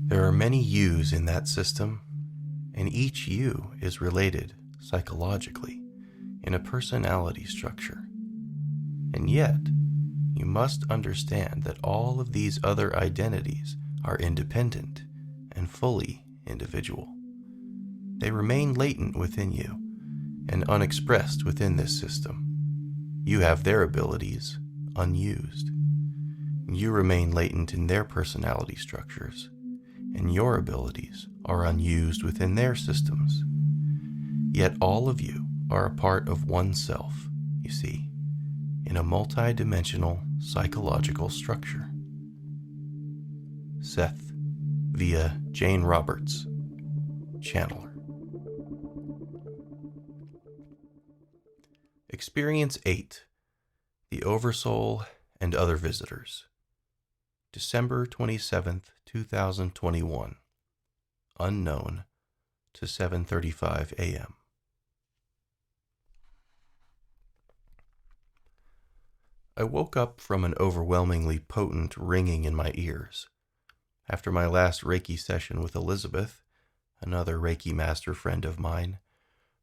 There are many yous in that system, and each you is related psychologically in a personality structure. And yet, you must understand that all of these other identities are independent and fully individual. They remain latent within you and unexpressed within this system. You have their abilities unused. You remain latent in their personality structures, and your abilities are unused within their systems. Yet all of you are a part of one self, you see, in a multi-dimensional psychological structure. Seth, via Jane Roberts, Channeler. Experience 8, The Oversoul and Other Visitors. December 27th, 2021. Unknown to 7:35 a.m. I woke up from an overwhelmingly potent ringing in my ears. After my last Reiki session with Elizabeth, another Reiki master friend of mine,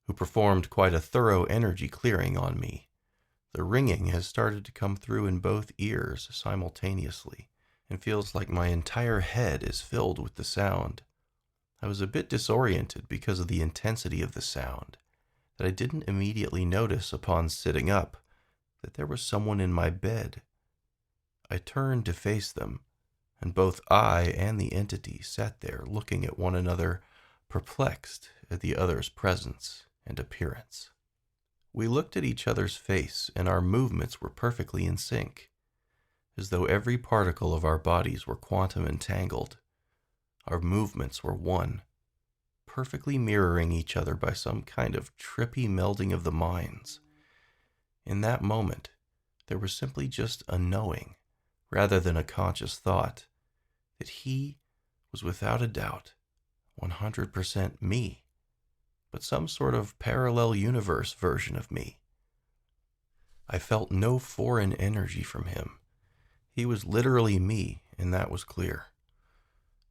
who performed quite a thorough energy clearing on me, the ringing has started to come through in both ears simultaneously, and feels like my entire head is filled with the sound. I was a bit disoriented because of the intensity of the sound, that I didn't immediately notice upon sitting up that there was someone in my bed. I turned to face them, and both I and the entity sat there looking at one another, perplexed at the other's presence and appearance. We looked at each other's face, and our movements were perfectly in sync, as though every particle of our bodies were quantum entangled. Our movements were one, perfectly mirroring each other by some kind of trippy melding of the minds. In that moment, there was simply just a knowing, rather than a conscious thought, that he was without a doubt 100% me, but some sort of parallel universe version of me. I felt no foreign energy from him. He was literally me, and that was clear.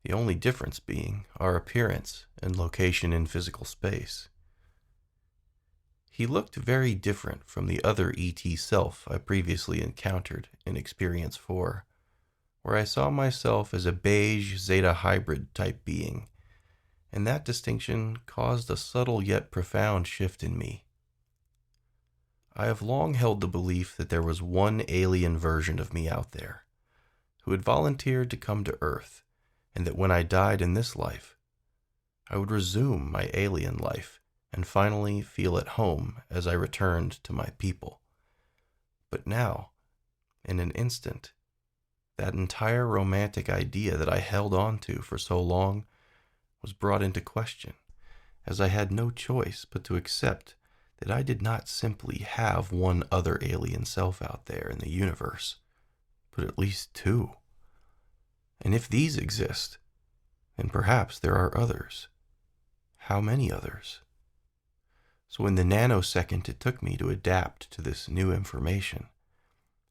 The only difference being our appearance and location in physical space. He looked very different from the other ET self I previously encountered in Experience 4, where I saw myself as a beige Zeta hybrid type being, and that distinction caused a subtle yet profound shift in me. I have long held the belief that there was one alien version of me out there, who had volunteered to come to Earth, and that when I died in this life, I would resume my alien life and finally feel at home as I returned to my people. But now, in an instant, that entire romantic idea that I held on to for so long was brought into question, as I had no choice but to accept that I did not simply have one other alien self out there in the universe, but at least two. And if these exist, then perhaps there are others. How many others? So in the nanosecond it took me to adapt to this new information,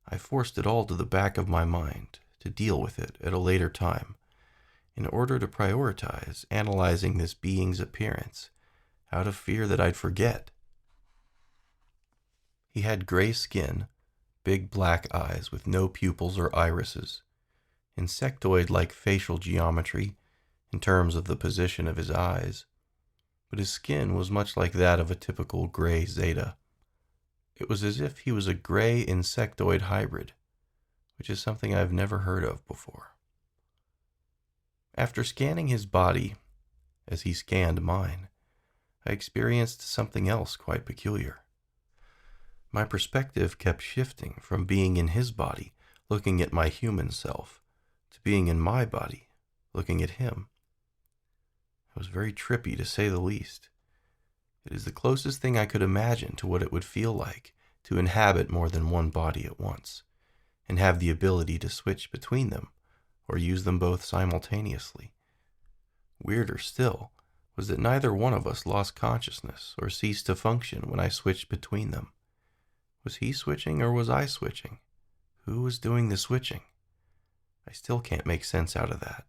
I forced it all to the back of my mind to deal with it at a later time, in order to prioritize analyzing this being's appearance out of fear that I'd forget. He had gray skin, big black eyes with no pupils or irises, insectoid-like facial geometry in terms of the position of his eyes, but his skin was much like that of a typical gray Zeta. It was as if he was a gray insectoid hybrid, which is something I've never heard of before. After scanning his body, as he scanned mine, I experienced something else quite peculiar. My perspective kept shifting from being in his body, looking at my human self, to being in my body, looking at him. It was very trippy, to say the least. It is the closest thing I could imagine to what it would feel like to inhabit more than one body at once, and have the ability to switch between them, or use them both simultaneously. Weirder still was that neither one of us lost consciousness or ceased to function when I switched between them. Was he switching or was I switching? Who was doing the switching? I still can't make sense out of that.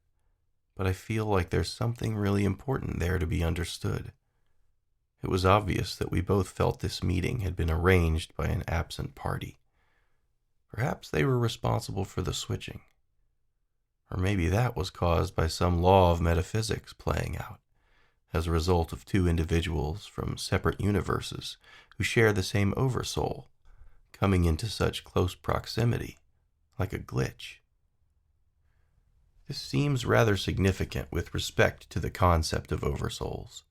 but I feel like there's something really important there to be understood. It was obvious that we both felt this meeting had been arranged by an absent party. Perhaps they were responsible for the switching. Or maybe that was caused by some law of metaphysics playing out, as a result of two individuals from separate universes who share the same Oversoul, coming into such close proximity, like a glitch. This seems rather significant with respect to the concept of Oversouls.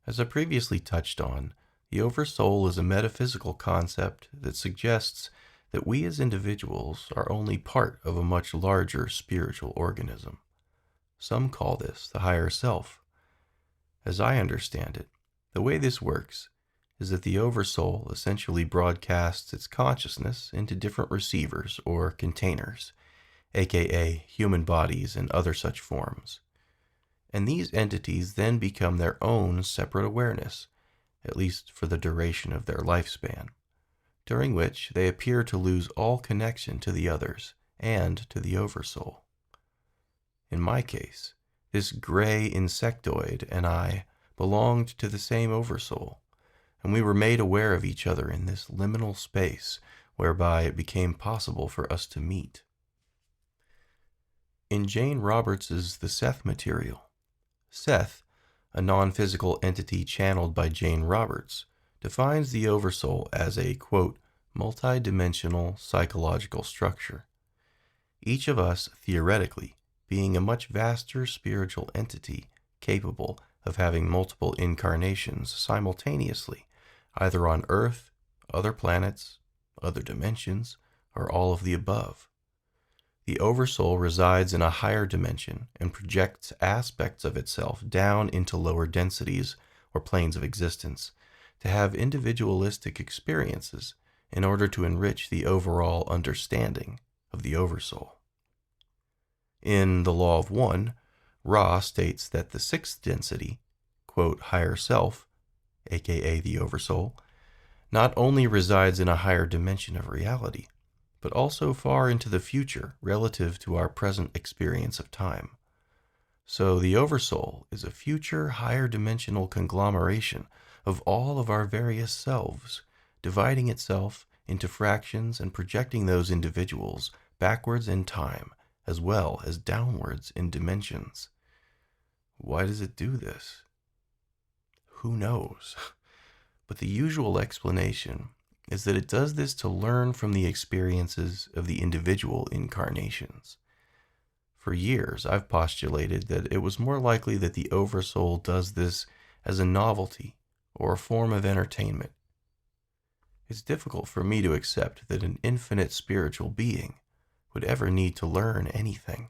As I previously touched on, the Oversoul is a metaphysical concept that suggests that we as individuals are only part of a much larger spiritual organism. Some call this the higher self. As I understand it, the way this works is that the Oversoul essentially broadcasts its consciousness into different receivers or containers, aka human bodies and other such forms. And these entities then become their own separate awareness, at least for the duration of their lifespan, during which they appear to lose all connection to the others and to the Oversoul. In my case, this gray insectoid and I belonged to the same Oversoul, and we were made aware of each other in this liminal space whereby it became possible for us to meet. In Jane Roberts's The Seth material, Seth, a non-physical entity channeled by Jane Roberts, defines the Oversoul as a, quote, multi-dimensional psychological structure. Each of us, theoretically, being a much vaster spiritual entity capable of having multiple incarnations simultaneously, either on Earth, other planets, other dimensions, or all of the above. The Oversoul resides in a higher dimension and projects aspects of itself down into lower densities or planes of existence to have individualistic experiences in order to enrich the overall understanding of the Oversoul. In The Law of One, Ra states that the sixth density, quote, higher self, aka the Oversoul, not only resides in a higher dimension of reality, but also far into the future relative to our present experience of time. So the Oversoul is a future higher dimensional conglomeration of all of our various selves, dividing itself into fractions and projecting those individuals backwards in time as well as downwards in dimensions. Why does it do this? Who knows? But the usual explanation is that it does this to learn from the experiences of the individual incarnations. For years, I've postulated that it was more likely that the Oversoul does this as a novelty or a form of entertainment. It's difficult for me to accept that an infinite spiritual being would ever need to learn anything.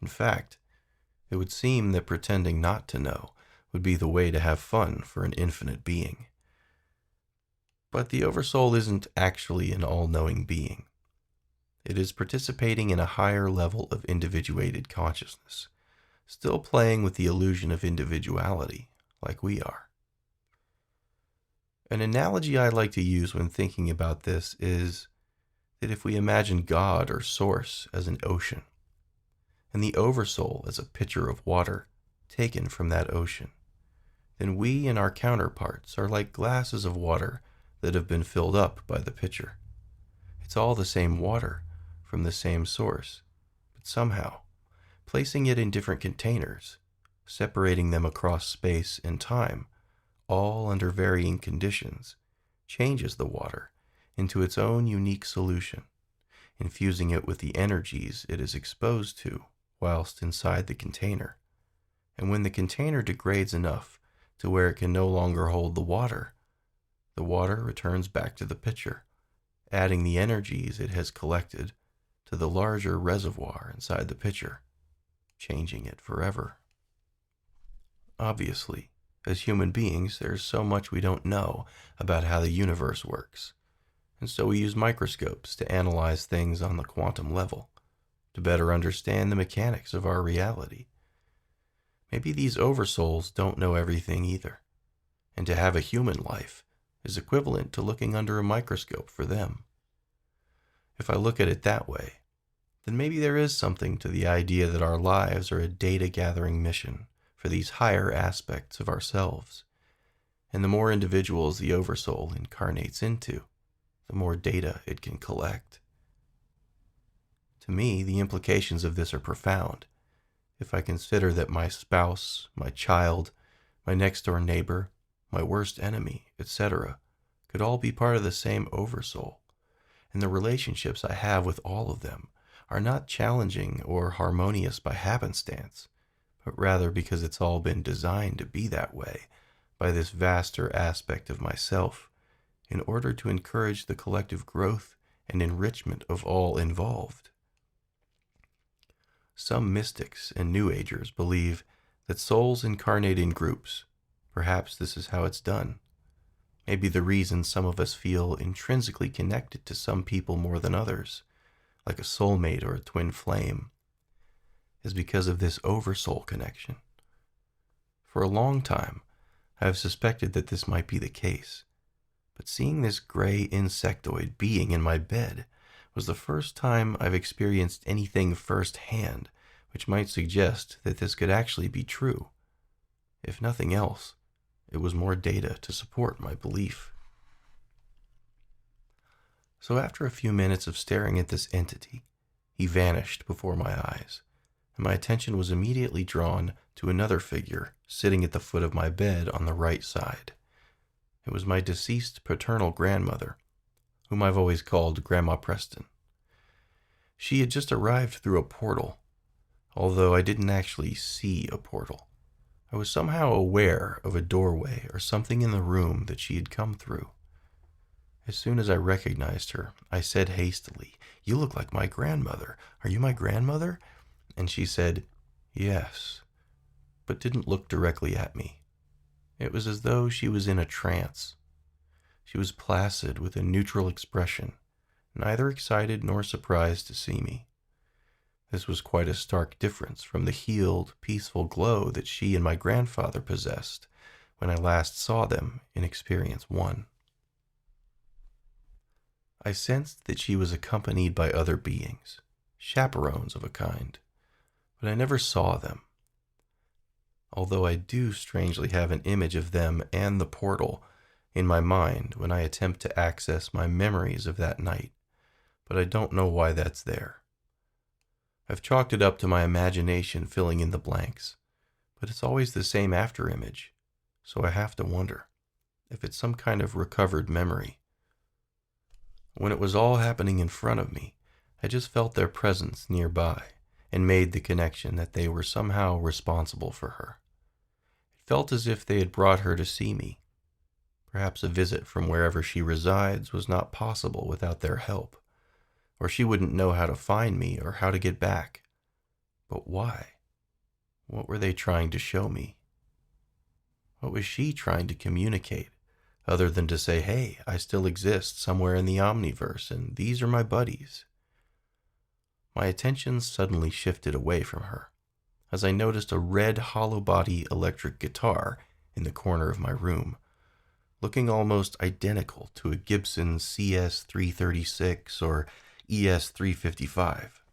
In fact, it would seem that pretending not to know would be the way to have fun for an infinite being. But the Oversoul isn't actually an all-knowing being. It is participating in a higher level of individuated consciousness, still playing with the illusion of individuality, like we are. An analogy I like to use when thinking about this is that if we imagine God or Source as an ocean, and the Oversoul as a pitcher of water taken from that ocean, then we and our counterparts are like glasses of water that have been filled up by the pitcher. It's all the same water from the same source, but somehow, placing it in different containers, separating them across space and time, all under varying conditions, changes the water into its own unique solution, infusing it with the energies it is exposed to whilst inside the container. And when the container degrades enough to where it can no longer hold the water returns back to the pitcher, adding the energies it has collected to the larger reservoir inside the pitcher, changing it forever. Obviously, as human beings, there's so much we don't know about how the universe works, and so we use microscopes to analyze things on the quantum level, to better understand the mechanics of our reality. Maybe these Oversouls don't know everything either, and to have a human life is equivalent to looking under a microscope for them. If I look at it that way, then maybe there is something to the idea that our lives are a data-gathering mission for these higher aspects of ourselves. And the more individuals the Oversoul incarnates into, the more data it can collect. To me, the implications of this are profound. If I consider that my spouse, my child, my next-door neighbor, my worst enemy, etc., could all be part of the same Oversoul, and the relationships I have with all of them are not challenging or harmonious by happenstance, but rather because it's all been designed to be that way by this vaster aspect of myself in order to encourage the collective growth and enrichment of all involved. Some mystics and New Agers believe that souls incarnate in groups. Perhaps this is how it's done. Maybe the reason some of us feel intrinsically connected to some people more than others, like a soulmate or a twin flame, is because of this oversoul connection. For a long time, I have suspected that this might be the case, but seeing this gray insectoid being in my bed was the first time I've experienced anything firsthand which might suggest that this could actually be true. If nothing else, it was more data to support my belief. So after a few minutes of staring at this entity, he vanished before my eyes, and my attention was immediately drawn to another figure sitting at the foot of my bed on the right side. It was my deceased paternal grandmother, whom I've always called Grandma Preston. She had just arrived through a portal, although I didn't actually see a portal. I was somehow aware of a doorway or something in the room that she had come through. As soon as I recognized her, I said hastily, "You look like my grandmother. Are you my grandmother?" And she said, "Yes," but didn't look directly at me. It was as though she was in a trance. She was placid with a neutral expression, neither excited nor surprised to see me. This was quite a stark difference from the healed, peaceful glow that she and my grandfather possessed when I last saw them in Experience 1. I sensed that she was accompanied by other beings, chaperones of a kind, but I never saw them. Although I do strangely have an image of them and the portal in my mind when I attempt to access my memories of that night, but I don't know why that's there. I've chalked it up to my imagination filling in the blanks, but it's always the same afterimage, so I have to wonder if it's some kind of recovered memory. When it was all happening in front of me, I just felt their presence nearby and made the connection that they were somehow responsible for her. It felt as if they had brought her to see me. Perhaps a visit from wherever she resides was not possible without their help, or she wouldn't know how to find me or how to get back. But why? What were they trying to show me? What was she trying to communicate, other than to say, "Hey, I still exist somewhere in the omniverse, and these are my buddies"? My attention suddenly shifted away from her, as I noticed a red hollow-body electric guitar in the corner of my room, looking almost identical to a Gibson CS336 or ES355.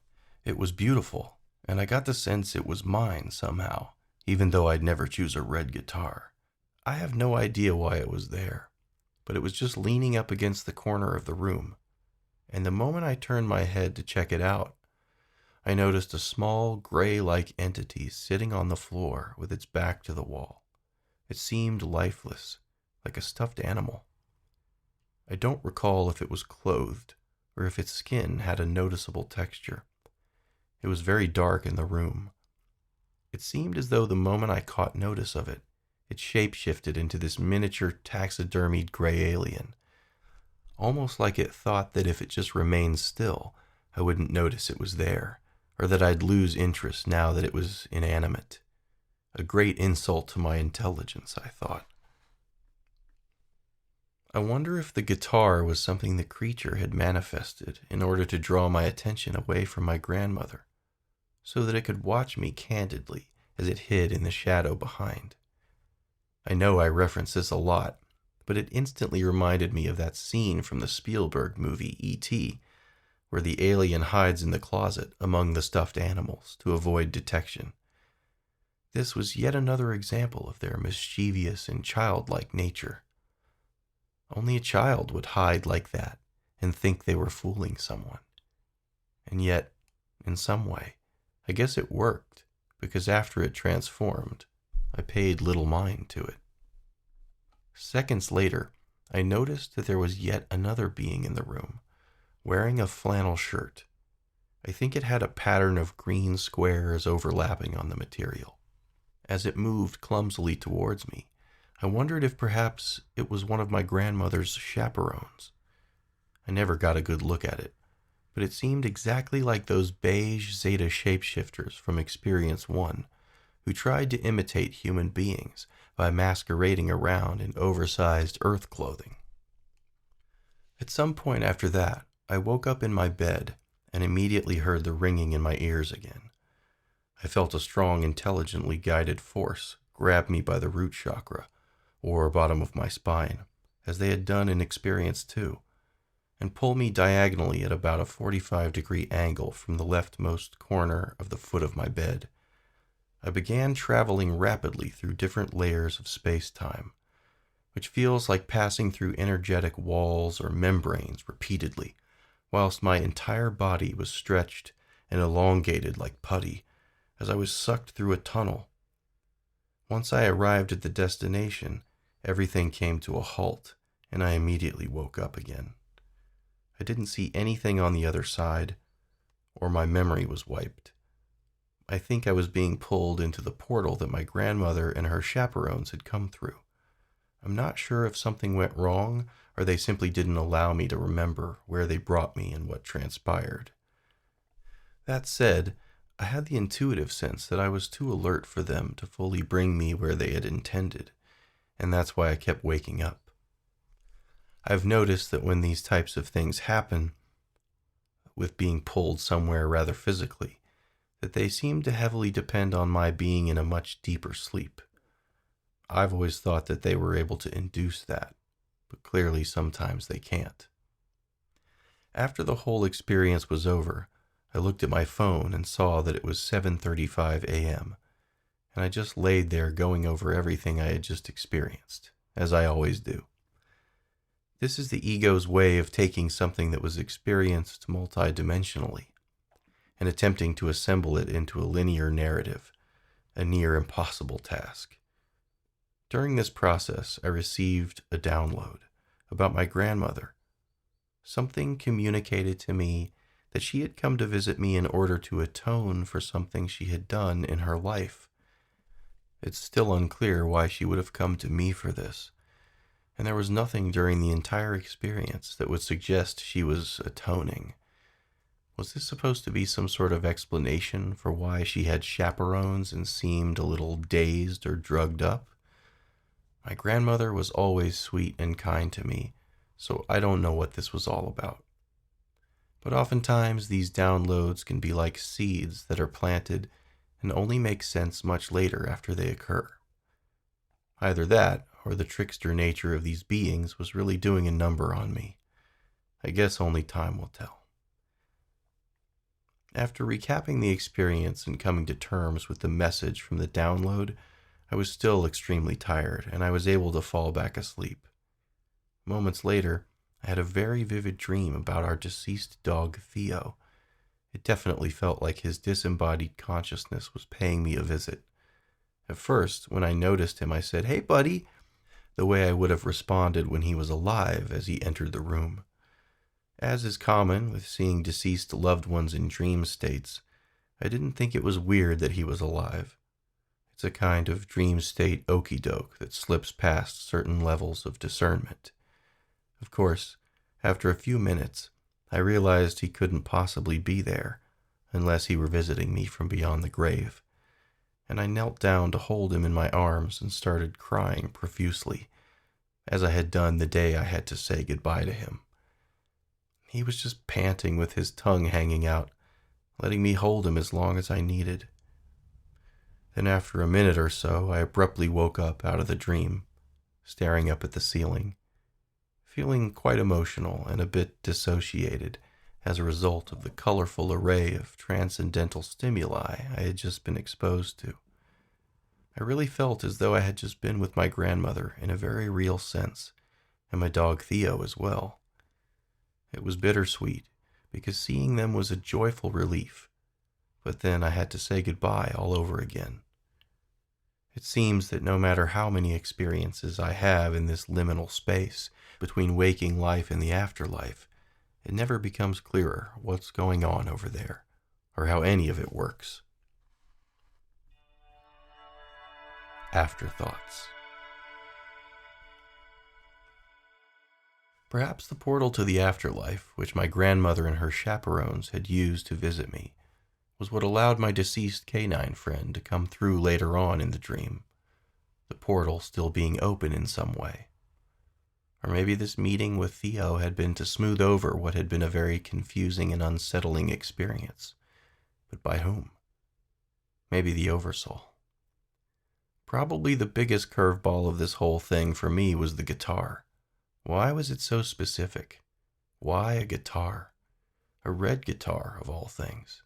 It was beautiful, and I got the sense it was mine somehow, even though I'd never choose a red guitar. I have no idea why it was there, but it was just leaning up against the corner of the room, and the moment I turned my head to check it out, I noticed a small, gray-like entity sitting on the floor with its back to the wall. It seemed lifeless, like a stuffed animal. I don't recall if it was clothed, or if its skin had a noticeable texture. It was very dark in the room. It seemed as though the moment I caught notice of it, it shape-shifted into this miniature taxidermied gray alien, almost like it thought that if it just remained still, I wouldn't notice it was there, or that I'd lose interest now that it was inanimate. A great insult to my intelligence, I thought. I wonder if the guitar was something the creature had manifested in order to draw my attention away from my grandmother, so that it could watch me candidly as it hid in the shadow behind. I know I reference this a lot, but it instantly reminded me of that scene from the Spielberg movie E.T., where the alien hides in the closet among the stuffed animals to avoid detection. This was yet another example of their mischievous and childlike nature. Only a child would hide like that and think they were fooling someone. And yet, in some way, I guess it worked, because after it transformed, I paid little mind to it. Seconds later, I noticed that there was yet another being in the room, wearing a flannel shirt. I think it had a pattern of green squares overlapping on the material. As it moved clumsily towards me, I wondered if perhaps it was one of my grandmother's chaperones. I never got a good look at it, but it seemed exactly like those beige Zeta shapeshifters from Experience 1, who tried to imitate human beings by masquerading around in oversized Earth clothing. At some point after that, I woke up in my bed and immediately heard the ringing in my ears again. I felt a strong, intelligently guided force grab me by the root chakra, or bottom of my spine, as they had done in Experience 2, and pull me diagonally at about a 45-degree angle from the leftmost corner of the foot of my bed. I began traveling rapidly through different layers of space-time, which feels like passing through energetic walls or membranes repeatedly, whilst my entire body was stretched and elongated like putty, as I was sucked through a tunnel. Once I arrived at the destination, everything came to a halt, and I immediately woke up again. I didn't see anything on the other side, or my memory was wiped. I think I was being pulled into the portal that my grandmother and her chaperones had come through. I'm not sure if something went wrong, or they simply didn't allow me to remember where they brought me and what transpired. That said, I had the intuitive sense that I was too alert for them to fully bring me where they had intended, and that's why I kept waking up. I've noticed that when these types of things happen, with being pulled somewhere rather physically, that they seem to heavily depend on my being in a much deeper sleep. I've always thought that they were able to induce that, but clearly sometimes they can't. After the whole experience was over, I looked at my phone and saw that it was 7:35 a.m., and I just laid there going over everything I had just experienced, as I always do. This is the ego's way of taking something that was experienced multidimensionally and attempting to assemble it into a linear narrative, a near impossible task. During this process, I received a download about my grandmother. Something communicated to me that she had come to visit me in order to atone for something she had done in her life. It's still unclear why she would have come to me for this, and there was nothing during the entire experience that would suggest she was atoning. Was this supposed to be some sort of explanation for why she had chaperones and seemed a little dazed or drugged up? My grandmother was always sweet and kind to me, so I don't know what this was all about. But oftentimes these downloads can be like seeds that are planted and only make sense much later after they occur. Either that, or the trickster nature of these beings was really doing a number on me. I guess only time will tell. After recapping the experience and coming to terms with the message from the download, I was still extremely tired, and I was able to fall back asleep. Moments later, I had a very vivid dream about our deceased dog, Theo. It definitely felt like his disembodied consciousness was paying me a visit. At first, when I noticed him, I said, "Hey, buddy," the way I would have responded when he was alive as he entered the room. As is common with seeing deceased loved ones in dream states, I didn't think it was weird that he was alive. It's a kind of dream state okey-doke that slips past certain levels of discernment. Of course, after a few minutes, I realized he couldn't possibly be there unless he were visiting me from beyond the grave, and I knelt down to hold him in my arms and started crying profusely, as I had done the day I had to say goodbye to him. He was just panting with his tongue hanging out, letting me hold him as long as I needed. Then after a minute or so, I abruptly woke up out of the dream, staring up at the ceiling, feeling quite emotional and a bit dissociated as a result of the colorful array of transcendental stimuli I had just been exposed to. I really felt as though I had just been with my grandmother in a very real sense, and my dog Theo as well. It was bittersweet, because seeing them was a joyful relief, but then I had to say goodbye all over again. It seems that no matter how many experiences I have in this liminal space between waking life and the afterlife, it never becomes clearer what's going on over there, or how any of it works. Afterthoughts. Perhaps the portal to the afterlife, which my grandmother and her chaperones had used to visit me, was what allowed my deceased canine friend to come through later on in the dream, the portal still being open in some way. Or maybe this meeting with Theo had been to smooth over what had been a very confusing and unsettling experience. But by whom? Maybe the Oversoul. Probably the biggest curveball of this whole thing for me was the guitar. Why was it so specific? Why a guitar? A red guitar, of all things.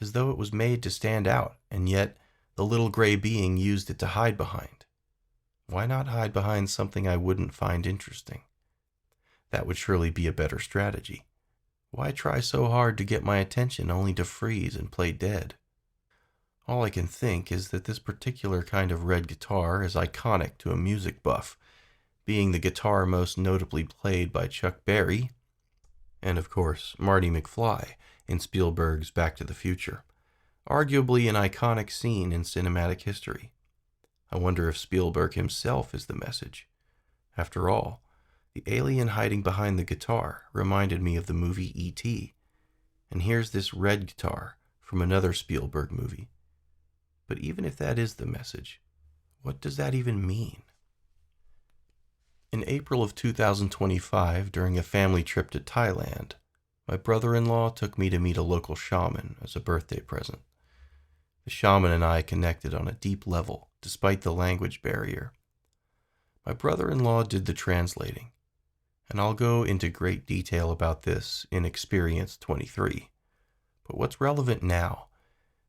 As though it was made to stand out, and yet the little gray being used it to hide behind. Why not hide behind something I wouldn't find interesting? That would surely be a better strategy. Why try so hard to get my attention only to freeze and play dead? All I can think is that this particular kind of red guitar is iconic to a music buff, being the guitar most notably played by Chuck Berry, and of course Marty McFly in Spielberg's Back to the Future, arguably an iconic scene in cinematic history. I wonder if Spielberg himself is the message. After all, the alien hiding behind the guitar reminded me of the movie E.T., and here's this red guitar from another Spielberg movie. But even if that is the message, what does that even mean? In April of 2025, during a family trip to Thailand, my brother-in-law took me to meet a local shaman as a birthday present. The shaman and I connected on a deep level, despite the language barrier. My brother-in-law did the translating, and I'll go into great detail about this in Experience 23. But what's relevant now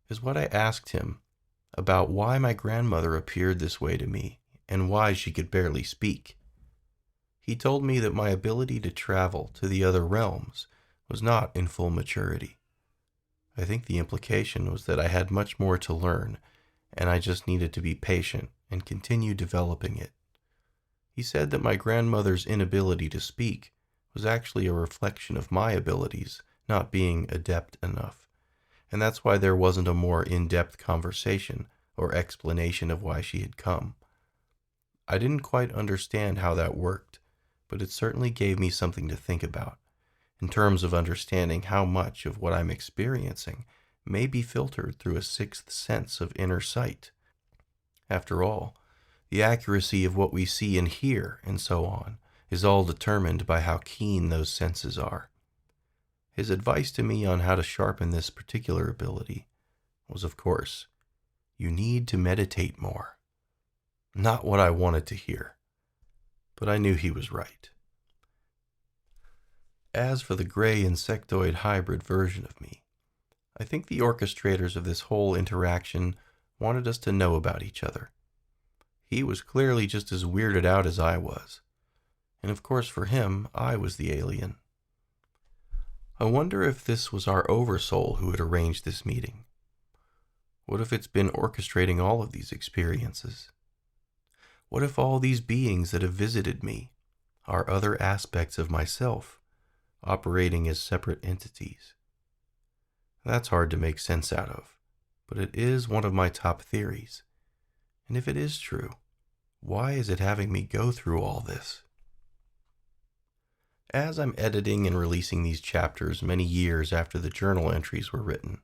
is what I asked him about why my grandmother appeared this way to me and why she could barely speak. He told me that my ability to travel to the other realms was not in full maturity. I think the implication was that I had much more to learn, and I just needed to be patient and continue developing it. He said that my grandmother's inability to speak was actually a reflection of my abilities not being adept enough, and that's why there wasn't a more in-depth conversation or explanation of why she had come. I didn't quite understand how that worked, but it certainly gave me something to think about, in terms of understanding how much of what I'm experiencing may be filtered through a sixth sense of inner sight. After all, the accuracy of what we see and hear, and so on, is all determined by how keen those senses are. His advice to me on how to sharpen this particular ability was, of course, you need to meditate more. Not what I wanted to hear, but I knew he was right. As for the gray insectoid hybrid version of me, I think the orchestrators of this whole interaction wanted us to know about each other. He was clearly just as weirded out as I was, and of course for him, I was the alien. I wonder if this was our Oversoul who had arranged this meeting. What if it's been orchestrating all of these experiences? What if all these beings that have visited me are other aspects of myself, operating as separate entities? That's hard to make sense out of, but it is one of my top theories. And if it is true, why is it having me go through all this? As I'm editing and releasing these chapters many years after the journal entries were written,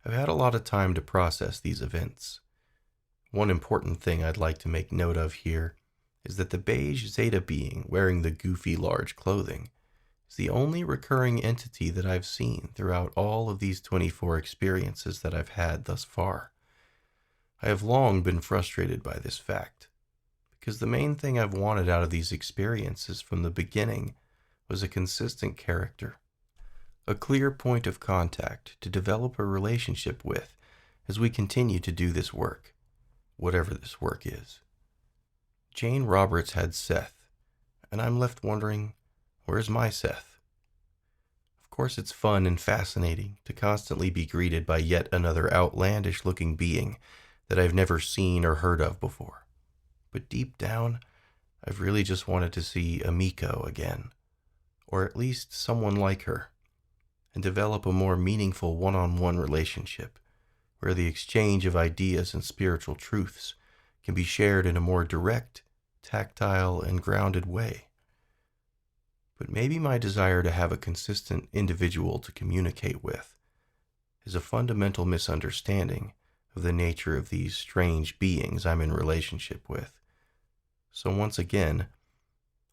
I've had a lot of time to process these events. One important thing I'd like to make note of here is that the beige Zeta being wearing the goofy large clothing is the only recurring entity that I've seen throughout all of these 24 experiences that I've had thus far. I have long been frustrated by this fact, because the main thing I've wanted out of these experiences from the beginning was a consistent character. a clear point of contact to develop a relationship with as we continue to do this work, whatever this work is. Jane Roberts had Seth, and I'm left wondering, where's my Seth? Of course, it's fun and fascinating to constantly be greeted by yet another outlandish-looking being that I've never seen or heard of before. But deep down, I've really just wanted to see Amiko again, or at least someone like her, and develop a more meaningful one-on-one relationship where the exchange of ideas and spiritual truths can be shared in a more direct, tactile, and grounded way. But maybe my desire to have a consistent individual to communicate with is a fundamental misunderstanding of the nature of these strange beings I'm in relationship with. So once again,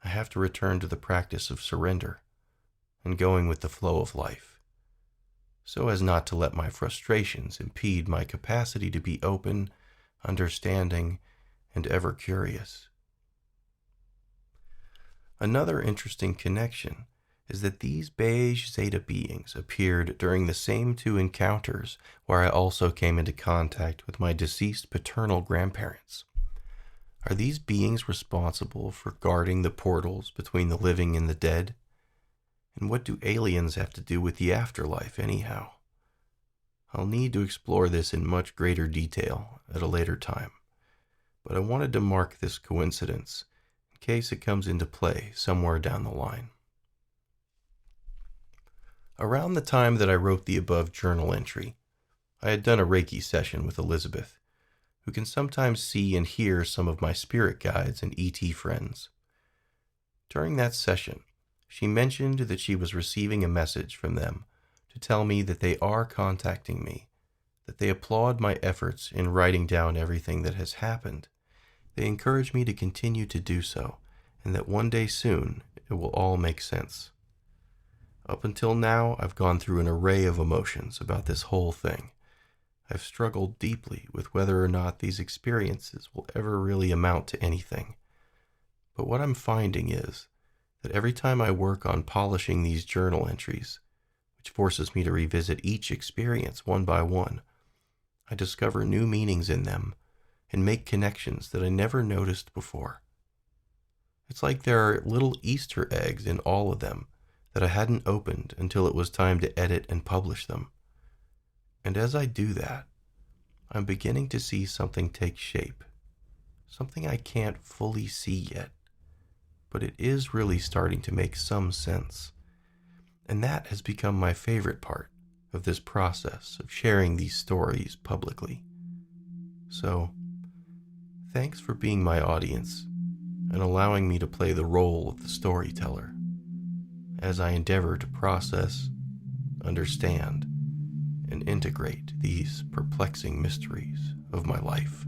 I have to return to the practice of surrender and going with the flow of life, so as not to let my frustrations impede my capacity to be open, understanding, and ever curious. Another interesting connection is that these beige Zeta beings appeared during the same two encounters where I also came into contact with my deceased paternal grandparents. Are these beings responsible for guarding the portals between the living and the dead? And what do aliens have to do with the afterlife anyhow? I'll need to explore this in much greater detail at a later time, but I wanted to mark this coincidence in case it comes into play somewhere down the line. Around the time that I wrote the above journal entry, I had done a Reiki session with Elizabeth, who can sometimes see and hear some of my spirit guides and ET friends. During that session, she mentioned that she was receiving a message from them to tell me that they are contacting me, that they applaud my efforts in writing down everything that has happened. They encourage me to continue to do so, and that one day soon it will all make sense. Up until now, I've gone through an array of emotions about this whole thing. I've struggled deeply with whether or not these experiences will ever really amount to anything. But what I'm finding is that every time I work on polishing these journal entries, which forces me to revisit each experience one by one, I discover new meanings in them and make connections that I never noticed before. It's like there are little Easter eggs in all of them that I hadn't opened until it was time to edit and publish them. And as I do that, I'm beginning to see something take shape, something I can't fully see yet, but it is really starting to make some sense. And that has become my favorite part of this process of sharing these stories publicly. So, thanks for being my audience and allowing me to play the role of the storyteller as I endeavor to process, understand, and integrate these perplexing mysteries of my life.